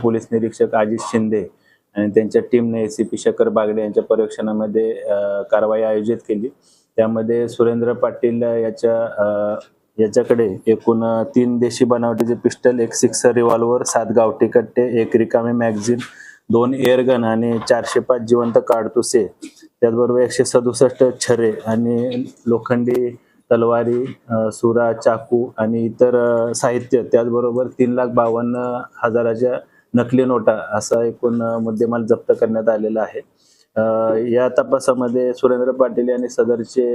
Police निरीक्षक अजित शिंदे आणि त्यांच्या टीमने एसीपी शेखर बागडे यांच्या पर्यवेक्षणामध्ये कारवाई आयोजित केली। त्यामध्ये सुरेंद्र पाटील याच्याकडे एकूण 3 देशी बनावटीचे पिस्टल, 1 सिक्सर रिव्हॉल्वर, 7 गावठी कट्टे, 1 रिकामी मॅगझिन, 2 एअरगन आणि 405 जिवंत काडतुसे, त्याचबरोबर 167 छरे आणि लोखंडी तलवारी, सुरा, चाकू आणि इतर साहित्य, त्याचबरोबर 3,52,000च्या नकली नोटा असा एकूण मुद्देमाल जप्त करण्यात आलेला आहे। या तपासामध्ये सुरेंद्र पाटील यांनी सदरचे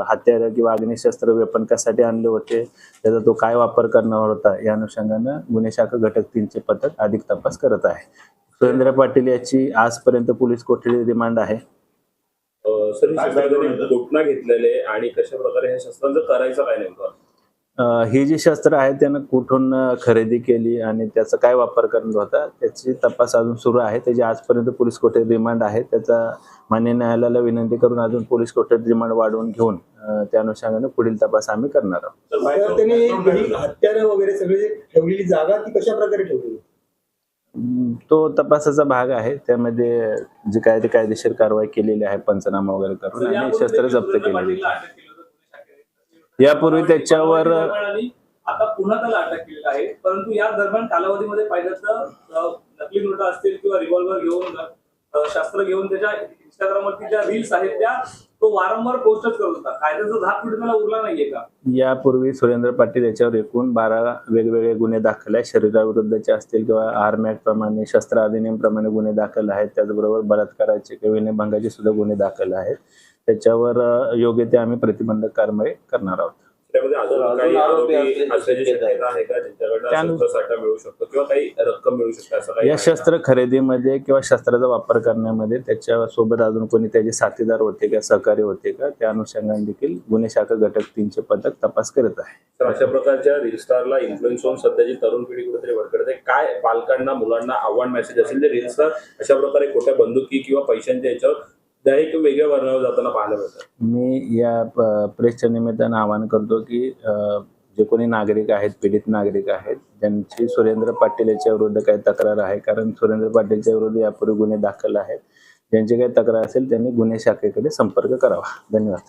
हत्यार किंवा अग्निशस्त्र वेपन कशासाठी आणले होते, त्याचा तो काय वापर करणार होता, या अनुषंगाने गुन्हे शाखा घटक 3 चे पथक अधिक तपास करत आहे। सुरेंद्र पाटील याची आजपर्यंत पोलीस कोठडी रिमांड आहे। घटना घेतलेले आणि कशा प्रकारे हे शस्त्रांचं करायचं काय नेमकं? ही जी शस्त्र आहेत त्यानं कुठून खरेदी केली आणि त्याचा काय वापर करणार होता त्याची तपास अजून सुरू आहे। त्याची आजपर्यंत पोलीस कोठडी रिमांड आहे। त्याचा मान्य न्यायालयाला विनंती करून अजून पोलीस कोठडी रिमांड वाढवून घेऊन त्या अनुषंगाने पुढील तपास आम्ही करणार आहोत। त्यांनी हत्यारं वगैरे सगळी ठेवलेली जागा ती कशा प्रकारे ठेवली तो तपासाचा भाग आहे। त्यामध्ये जे काय ते कायदेशीर कारवाई केलेली आहे, पंचनामा वगैरे करून आणि शस्त्र जप्त केलेली। यापूर्वी त्याच्यावर आता पुन्हा त्याला अटक केलेला आहे, परंतु या दरम्यान कालावधीमध्ये पाहिजे तर नकली नोटा असतील किंवा रिव्हॉल्वर घेऊन शस्त्र घेऊन त्याच्या इंस्टाग्रामवरती ज्या रील्स आहेत त्या तो वारंवार पोस्टच करत होता। कायद्याचा धाक कुठे त्याला उरला नाहीये का? यापूर्वी सुरेंद्र पाटील याच्यावर एकूण 12 वेगवेगळे गुन्हे दाखल आहेत। शरीराविरुद्धचे असतील किंवा आर्म ऍक्ट प्रमाणे, शस्त्र अधिनियम प्रमाणे गुन्हे दाखल आहेत। त्याचबरोबर बलात्काराचे किंवा विनयभंगाचे सुद्धा गुन्हे दाखल आहेत। त्याच्यावर योग्य ते आम्ही प्रतिबंधक कारवाई करणार आहोत। त्यामध्ये अजून काही आरोपी असल्याची शक्यता आहे का, ज्यांच्याकडून शस्त्रसाठा मिळू शकतो किंवा काही रक्कम मिळू शकते असं काही? या शस्त्र खरेदीमध्ये किंवा शस्त्राचा वापर करण्यामध्ये त्याच्या सोबत अजून कोणी त्याचे साथीदार होते का, सहकारी होते का, त्या अनुषंगाने देखील गुन्हे शाखा घटक 3 चे पथक तपास करत आहे। तर अशा प्रकारच्या रील स्टारला इन्फ्लुएन्स होऊन सध्याची तरुण पिढी कुठेतरी भरकटते। काय पालकांना, मुलांना आव्हान मेसेज असेल जे रील स्टार अशा प्रकारे खोट्या बंदुकी किंवा पैशांच्या याच्यावर एक वेगळ्या वर्णावर जाताना पाहायला मिळतात? मी या प्रेसच्या निमित्तानं आवाहन करतो की जे कोणी नागरिक आहेत, पीडित नागरिक आहेत, ज्यांची सुरेंद्र पाटील याच्या विरुद्ध काही तक्रार आहे, कारण सुरेंद्र पाटीलच्या विरुद्ध यापूर्वी गुन्हे दाखल आहेत, ज्यांची काही तक्रार असेल त्यांनी गुन्हे शाखेकडे संपर्क करावा। धन्यवाद।